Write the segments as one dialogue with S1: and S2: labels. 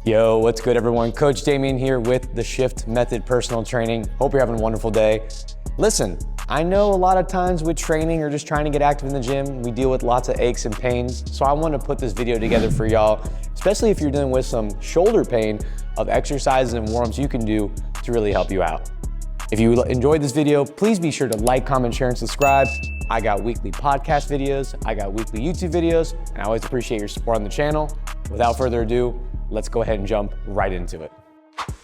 S1: Yo, what's good everyone? Coach Damien here with the Shift Method Personal Training. Hope you're having a wonderful day. Listen, I know a lot of times with training or just trying to get active in the gym, we deal with lots of aches and pains. So I want to put this video together for y'all, especially if you're dealing with some shoulder pain, of exercises and warm-ups you can do to really help you out. If you enjoyed this video, please be sure to like, comment, share, and subscribe. I got weekly podcast videos, I got weekly YouTube videos, and I always appreciate your support on the channel. Without further ado, let's go ahead and jump right into it.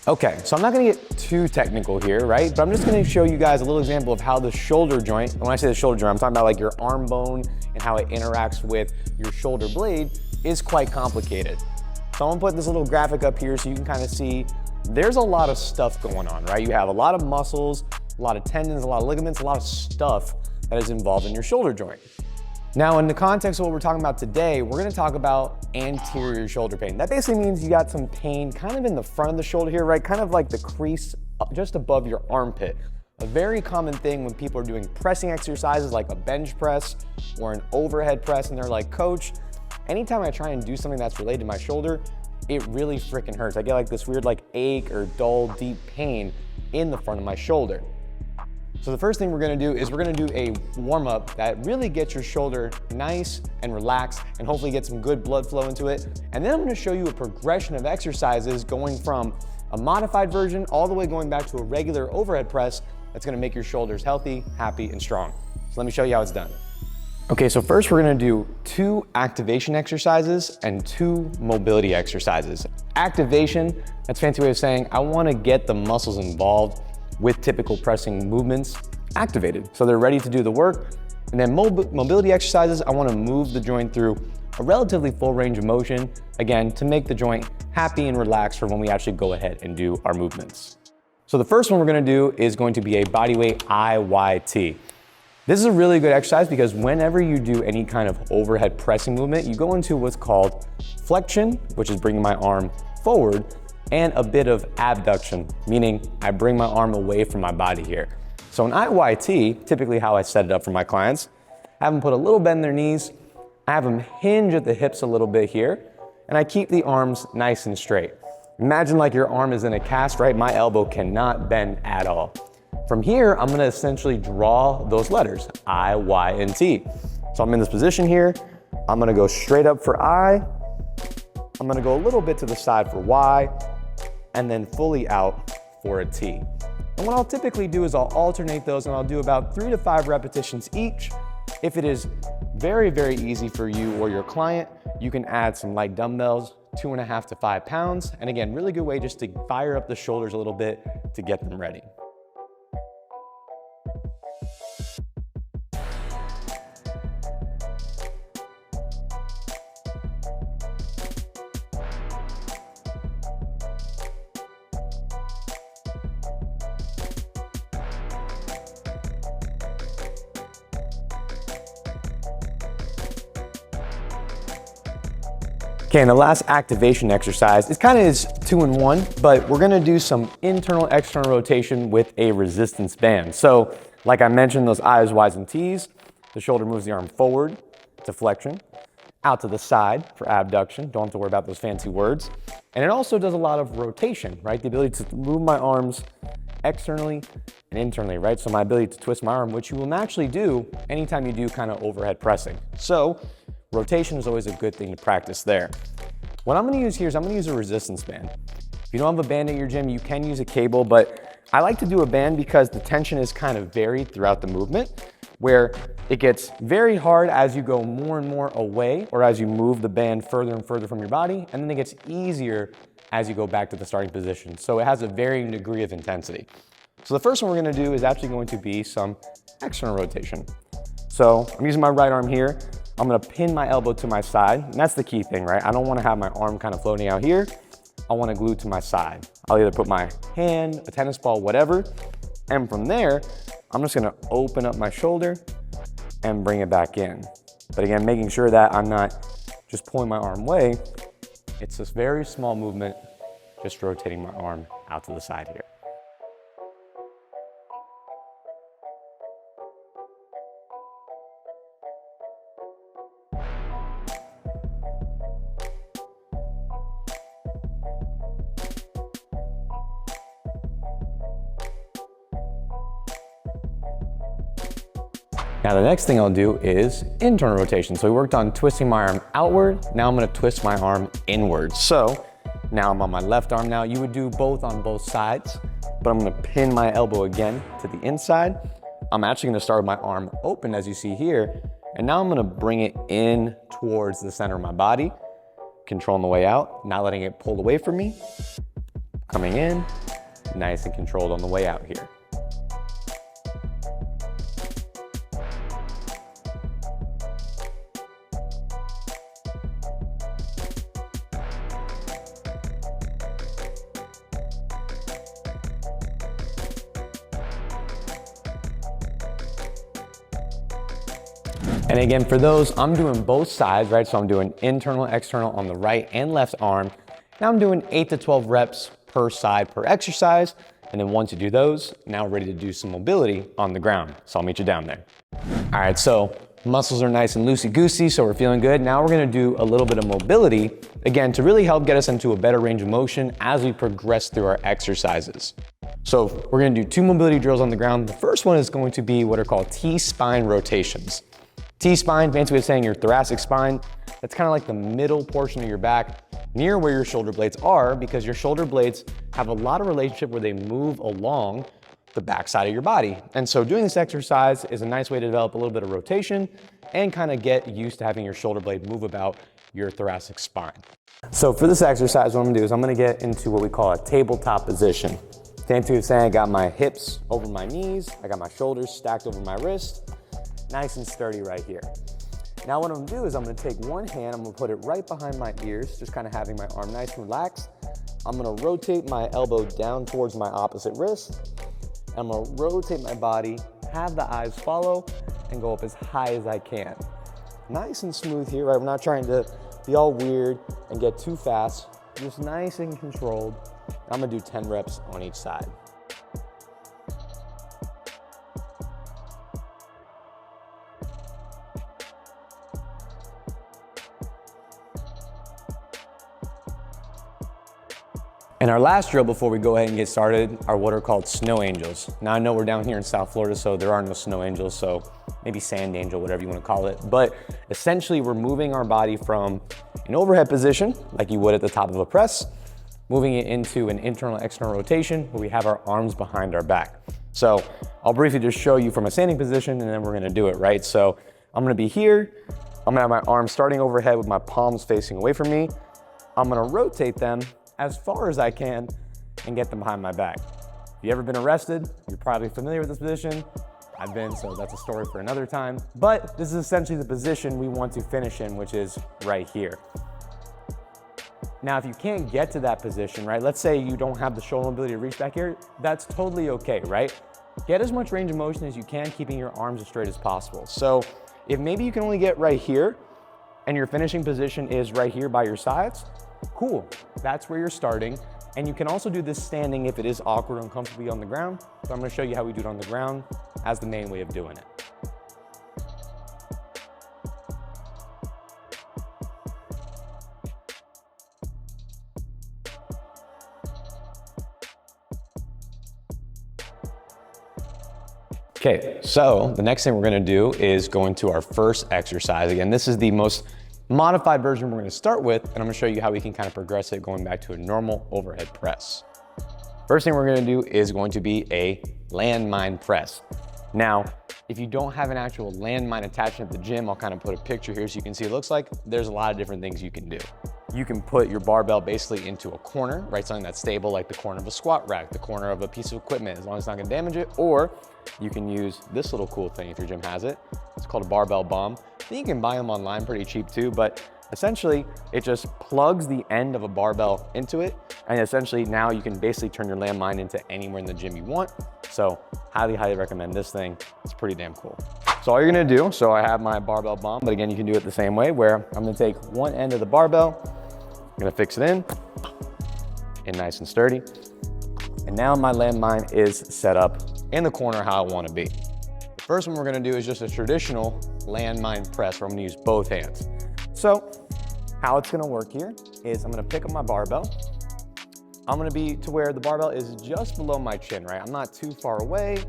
S1: Okay, so I'm not gonna get too technical here, right? But I'm just gonna show you guys a little example of how the shoulder joint, and when I say the shoulder joint, I'm talking about like your arm bone and how it interacts with your shoulder blade is quite complicated. So I'm gonna put this little graphic up here so you can kind of see there's a lot of stuff going on, right? You have a lot of muscles, a lot of tendons, a lot of ligaments, a lot of stuff that is involved in your shoulder joint. Now, in the context of what we're talking about today, we're gonna talk about anterior shoulder pain. That basically means you got some pain kind of in the front of the shoulder here, right? Kind of like the crease just above your armpit. A very common thing when people are doing pressing exercises like a bench press or an overhead press, and they're like, Coach, anytime I try and do something that's related to my shoulder, it really freaking hurts. I get like this weird like ache or dull, deep pain in the front of my shoulder. So the first thing we're gonna do is we're gonna do a warm up that really gets your shoulder nice and relaxed and hopefully get some good blood flow into it. And then I'm gonna show you a progression of exercises going from a modified version all the way going back to a regular overhead press that's gonna make your shoulders healthy, happy, and strong. So let me show you how it's done. Okay, so first we're gonna do 2 activation exercises and 2 mobility exercises. Activation, that's a fancy way of saying I wanna get the muscles involved with typical pressing movements activated, so they're ready to do the work. And then mobility exercises, I wanna move the joint through a relatively full range of motion, again, to make the joint happy and relaxed for when we actually go ahead and do our movements. So the first one we're gonna do is going to be a bodyweight IYT. This is a really good exercise because whenever you do any kind of overhead pressing movement, you go into what's called flexion, which is bringing my arm forward, and a bit of abduction, meaning I bring my arm away from my body here. So in IYT, typically how I set it up for my clients, I have them put a little bend in their knees, I have them hinge at the hips a little bit here, and I keep the arms nice and straight. Imagine like your arm is in a cast, right? My elbow cannot bend at all. From here, I'm gonna essentially draw those letters, I, Y, and T. So I'm in this position here, I'm gonna go straight up for I, I'm gonna go a little bit to the side for Y, and then fully out for a T. And what I'll typically do is I'll alternate those and I'll do about 3 to 5 repetitions each. If it is very, very easy for you or your client, you can add some light dumbbells, 2.5 to 5 pounds. And again, really good way just to fire up the shoulders a little bit to get them ready. Okay, and the last activation exercise, it kind of is 2-in-1, but we're gonna do some internal, external rotation with a resistance band. So, like I mentioned, those I's, Y's, and T's, the shoulder moves the arm forward to flexion, out to the side for abduction, don't have to worry about those fancy words. And it also does a lot of rotation, right? The ability to move my arms externally and internally, right? So my ability to twist my arm, which you will naturally do anytime you do kind of overhead pressing. So, rotation is always a good thing to practice there. What I'm gonna use here is I'm gonna use a resistance band. If you don't have a band at your gym, you can use a cable, but I like to do a band because the tension is kind of varied throughout the movement, where it gets very hard as you go more and more away, or as you move the band further and further from your body, and then it gets easier as you go back to the starting position. So it has a varying degree of intensity. So the first one we're gonna do is actually going to be some external rotation. So I'm using my right arm here. I'm gonna pin my elbow to my side, and that's the key thing, right? I don't wanna have my arm kind of floating out here. I wanna glue to my side. I'll either put my hand, a tennis ball, whatever, and from there, I'm just gonna open up my shoulder and bring it back in. But again, making sure that I'm not just pulling my arm away. It's this very small movement, just rotating my arm out to the side here. Now the next thing I'll do is internal rotation. So we worked on twisting my arm outward. Now I'm gonna twist my arm inward. So now I'm on my left arm. Now you would do both on both sides, but I'm gonna pin my elbow again to the inside. I'm actually gonna start with my arm open as you see here. And now I'm gonna bring it in towards the center of my body, controlling the way out, not letting it pull away from me. Coming in, nice and controlled on the way out here. And again, for those, I'm doing both sides, right? So I'm doing internal, external on the right and left arm. Now I'm doing 8 to 12 reps per side per exercise. And then once you do those, now we're ready to do some mobility on the ground. So I'll meet you down there. All right, so muscles are nice and loosey-goosey, so we're feeling good. Now we're gonna do a little bit of mobility, again, to really help get us into a better range of motion as we progress through our exercises. So we're gonna do 2 mobility drills on the ground. The first one is going to be what are called T-spine rotations. T-spine, fancy way of saying your thoracic spine, that's kind of like the middle portion of your back near where your shoulder blades are, because your shoulder blades have a lot of relationship where they move along the backside of your body. And so doing this exercise is a nice way to develop a little bit of rotation and kind of get used to having your shoulder blade move about your thoracic spine. So for this exercise, what I'm gonna do is I'm gonna get into what we call a tabletop position. Fancy way of saying I got my hips over my knees, I got my shoulders stacked over my wrist, nice and sturdy right here. Now what I'm gonna do is I'm gonna take one hand, I'm gonna put it right behind my ears, just kind of having my arm nice and relaxed. I'm gonna rotate my elbow down towards my opposite wrist. I'm gonna rotate my body, have the eyes follow, and go up as high as I can. Nice and smooth here, right? I'm not trying to be all weird and get too fast, just nice and controlled. I'm gonna do 10 reps on each side. And our last drill before we go ahead and get started are what are called snow angels. Now I know we're down here in South Florida, so there are no snow angels, so maybe sand angel, whatever you want to call it. But essentially we're moving our body from an overhead position, like you would at the top of a press, moving it into an internal external rotation where we have our arms behind our back. So I'll briefly just show you from a standing position and then we're gonna do it, right? So I'm gonna be here, I'm gonna have my arms starting overhead with my palms facing away from me. I'm gonna rotate them as far as I can and get them behind my back. If you've ever been arrested, you're probably familiar with this position. I've been, so that's a story for another time. But this is essentially the position we want to finish in, which is right here. Now, if you can't get to that position, right? Let's say you don't have the shoulder mobility to reach back here, that's totally okay, right? Get as much range of motion as you can, keeping your arms as straight as possible. So if maybe you can only get right here and your finishing position is right here by your sides, cool, that's where you're starting. And you can also do this standing if it is awkward or uncomfortable on the ground. So I'm gonna show you how we do it on the ground as the main way of doing it. Okay, so the next thing we're gonna do is go into our first exercise. Again, this is the most modified version we're gonna start with, and I'm gonna show you how we can kind of progress it going back to a normal overhead press. First thing we're gonna do is going to be a landmine press. Now, if you don't have an actual landmine attachment at the gym, I'll kind of put a picture here so you can see it looks like. There's a lot of different things you can do. You can put your barbell basically into a corner, right? Something that's stable, like the corner of a squat rack, the corner of a piece of equipment, as long as it's not gonna damage it. Or you can use this little cool thing if your gym has it. It's called a barbell bomb. I think you can buy them online pretty cheap too, but essentially it just plugs the end of a barbell into it. And essentially now you can basically turn your landmine into anywhere in the gym you want. So highly, highly recommend this thing. It's pretty damn cool. So all you're gonna do, so I have my barbell bomb, but again, you can do it the same way where I'm gonna take one end of the barbell, I'm gonna fix it in nice and sturdy. And now my landmine is set up in the corner how I wanna be. The first one we're gonna do is just a traditional landmine press where I'm gonna use both hands. So how it's gonna work here is I'm gonna pick up my barbell. I'm gonna be to where the barbell is just below my chin, right? I'm not too far away,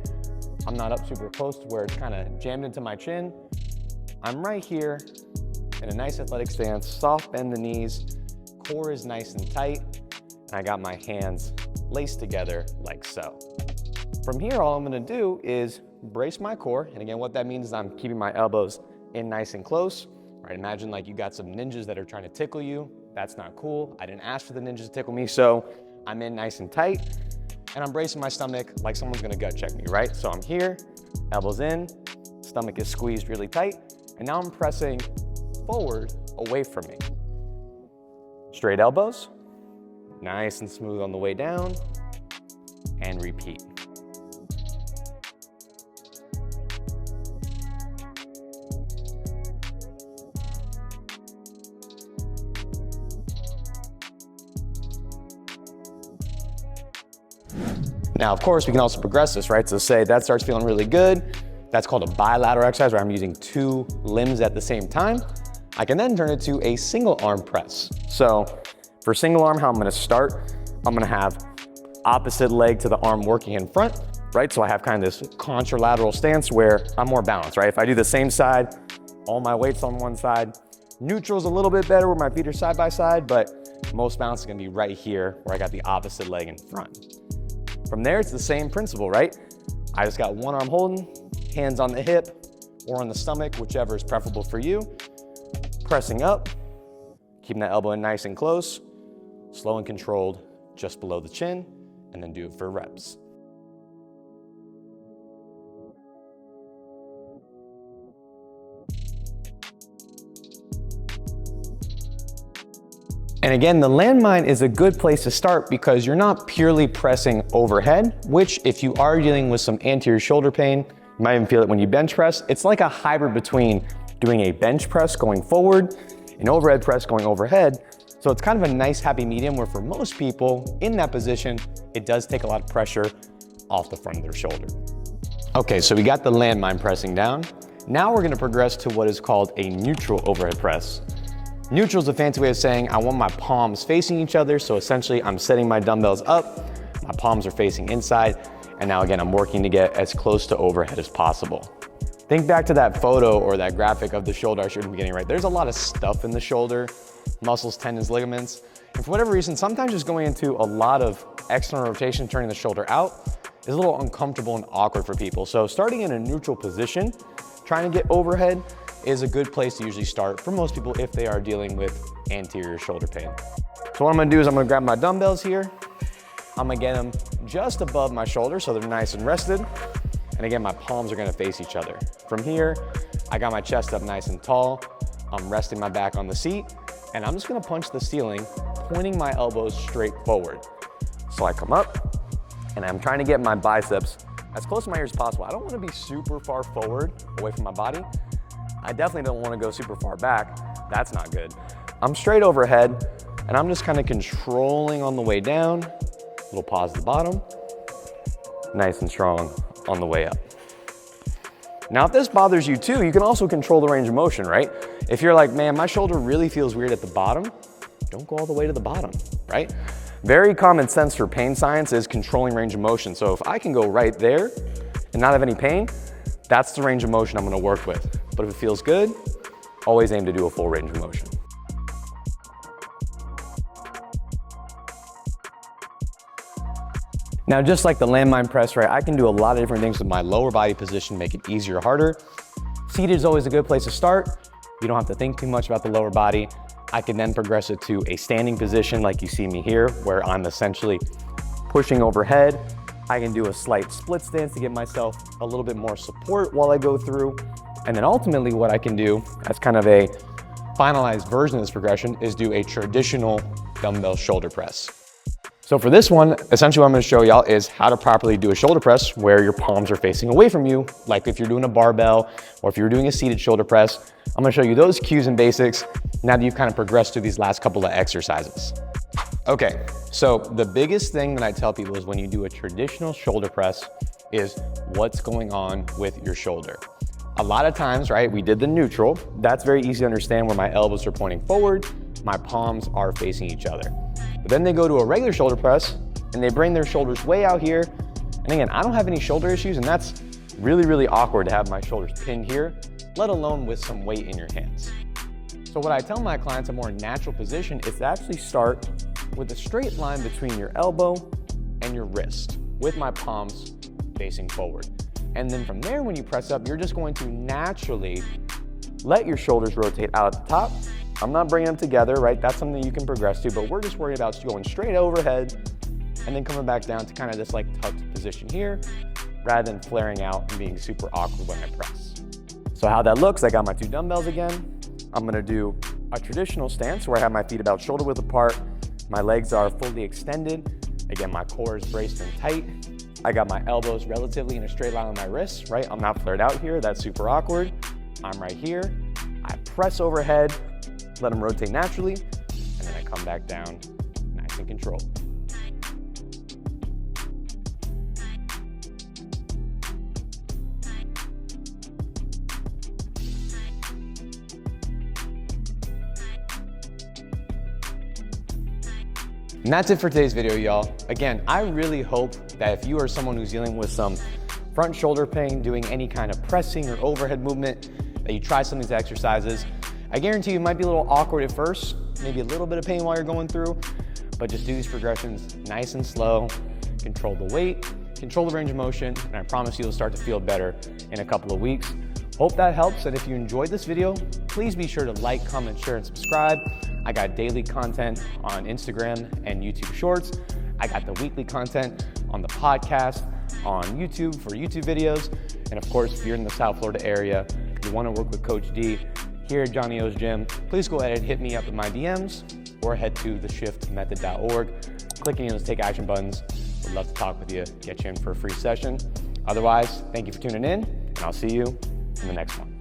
S1: I'm not up super close to where it's kind of jammed into my chin. I'm right here in a nice athletic stance, soft bend the knees, core is nice and tight, and I got my hands laced together like so. From here, all I'm gonna do is brace my core, and again, what that means is I'm keeping my elbows in nice and close. Right, imagine like you got some ninjas that are trying to tickle you. That's not cool. I didn't ask for the ninjas to tickle me, so I'm in nice and tight, and I'm bracing my stomach like someone's gonna gut check me, right? So I'm here, elbows in, stomach is squeezed really tight, and now I'm pressing forward away from me. Straight elbows, nice and smooth on the way down, and repeat. Now, of course, we can also progress this, right? So say that starts feeling really good. That's called a bilateral exercise where I'm using two limbs at the same time. I can then turn it to a single arm press. So for single arm, how I'm gonna start, I'm gonna have opposite leg to the arm working in front, right? So I have kind of this contralateral stance where I'm more balanced, right? If I do the same side, all my weight's on one side. Neutral's a little bit better where my feet are side by side, but most balance is gonna be right here where I got the opposite leg in front. From there, it's the same principle, right? I just got one arm holding, hands on the hip or on the stomach, whichever is preferable for you. Pressing up, keeping that elbow in nice and close, slow and controlled just below the chin, and then do it for reps. And again, the landmine is a good place to start because you're not purely pressing overhead, which if you are dealing with some anterior shoulder pain, you might even feel it when you bench press. It's like a hybrid between doing a bench press going forward, an overhead press going overhead. So it's kind of a nice happy medium where for most people in that position, it does take a lot of pressure off the front of their shoulder. Okay, so we got the landmine pressing down. Now we're gonna progress to what is called a neutral overhead press. Neutral is a fancy way of saying I want my palms facing each other. So essentially I'm setting my dumbbells up, my palms are facing inside, and now again, I'm working to get as close to overhead as possible. Think back to that photo or that graphic of the shoulder I showed in the beginning, right? There's a lot of stuff in the shoulder, muscles, tendons, ligaments. And for whatever reason, sometimes just going into a lot of external rotation, turning the shoulder out, is a little uncomfortable and awkward for people. So starting in a neutral position, trying to get overhead, is a good place to usually start for most people if they are dealing with anterior shoulder pain. So what I'm gonna do is I'm gonna grab my dumbbells here. I'm gonna get them just above my shoulder so they're nice and rested. And again, my palms are gonna face each other. From here, I got my chest up nice and tall. I'm resting my back on the seat, and I'm just gonna punch the ceiling, pointing my elbows straight forward. So I come up, and I'm trying to get my biceps as close to my ears as possible. I don't wanna be super far forward away from my body. I definitely don't wanna go super far back. That's not good. I'm straight overhead, and I'm just kind of controlling on the way down. Little pause at the bottom. Nice and strong on the way up. Now, if this bothers you too, you can also control the range of motion, right? If you're like, man, my shoulder really feels weird at the bottom, don't go all the way to the bottom, right? Very common sense for pain science is controlling range of motion. So if I can go right there and not have any pain, that's the range of motion I'm gonna work with. But if it feels good, always aim to do a full range of motion. Now, just like the landmine press, right, I can do a lot of different things with my lower body position, make it easier or harder. Seated is always a good place to start. You don't have to think too much about the lower body. I can then progress it to a standing position like you see me here, where I'm essentially pushing overhead. I can do a slight split stance to give myself a little bit more support while I go through. And then ultimately what I can do as kind of a finalized version of this progression is do a traditional dumbbell shoulder press. So for this one, essentially what I'm gonna show y'all is how to properly do a shoulder press where your palms are facing away from you, like if you're doing a barbell or if you're doing a seated shoulder press. I'm gonna show you those cues and basics now that you've kind of progressed through these last couple of exercises. Okay, so the biggest thing that I tell people is when you do a traditional shoulder press is what's going on with your shoulder. A lot of times, right, we did the neutral. That's very easy to understand where my elbows are pointing forward, my palms are facing each other. But then they go to a regular shoulder press and they bring their shoulders way out here. And again, I don't have any shoulder issues and that's really, really awkward to have my shoulders pinned here, let alone with some weight in your hands. So what I tell my clients, a more natural position is to actually start with a straight line between your elbow and your wrist with my palms facing forward. And then from there, when you press up, you're just going to naturally let your shoulders rotate out at the top. I'm not bringing them together, right? That's something you can progress to, but we're just worried about going straight overhead and then coming back down to kind of this like tucked position here, rather than flaring out and being super awkward when I press. So how that looks, I got my 2 dumbbells again. I'm gonna do a traditional stance where I have my feet about shoulder width apart. My legs are fully extended. Again, my core is braced and tight. I got my elbows relatively in a straight line with my wrists, right? I'm not flared out here, that's super awkward. I'm right here. I press overhead, let them rotate naturally, and then I come back down, nice and controlled. And that's it for today's video, y'all. Again, I really hope that if you are someone who's dealing with some front shoulder pain, doing any kind of pressing or overhead movement, that you try some of these exercises. I guarantee you it might be a little awkward at first, maybe a little bit of pain while you're going through, but just do these progressions nice and slow, control the weight, control the range of motion, and I promise you'll start to feel better in a couple of weeks. Hope that helps, and if you enjoyed this video, please be sure to like, comment, share, and subscribe. I got daily content on Instagram and YouTube Shorts. I got the weekly content on the podcast, on YouTube for YouTube videos. And of course, if you're in the South Florida area, you want to work with Coach D here at Johnny O's Gym, please go ahead and hit me up in my DMs or head to theshiftmethod.org. Click any of those take action buttons. Would love to talk with you, get you in for a free session. Otherwise, thank you for tuning in, and I'll see you in the next one.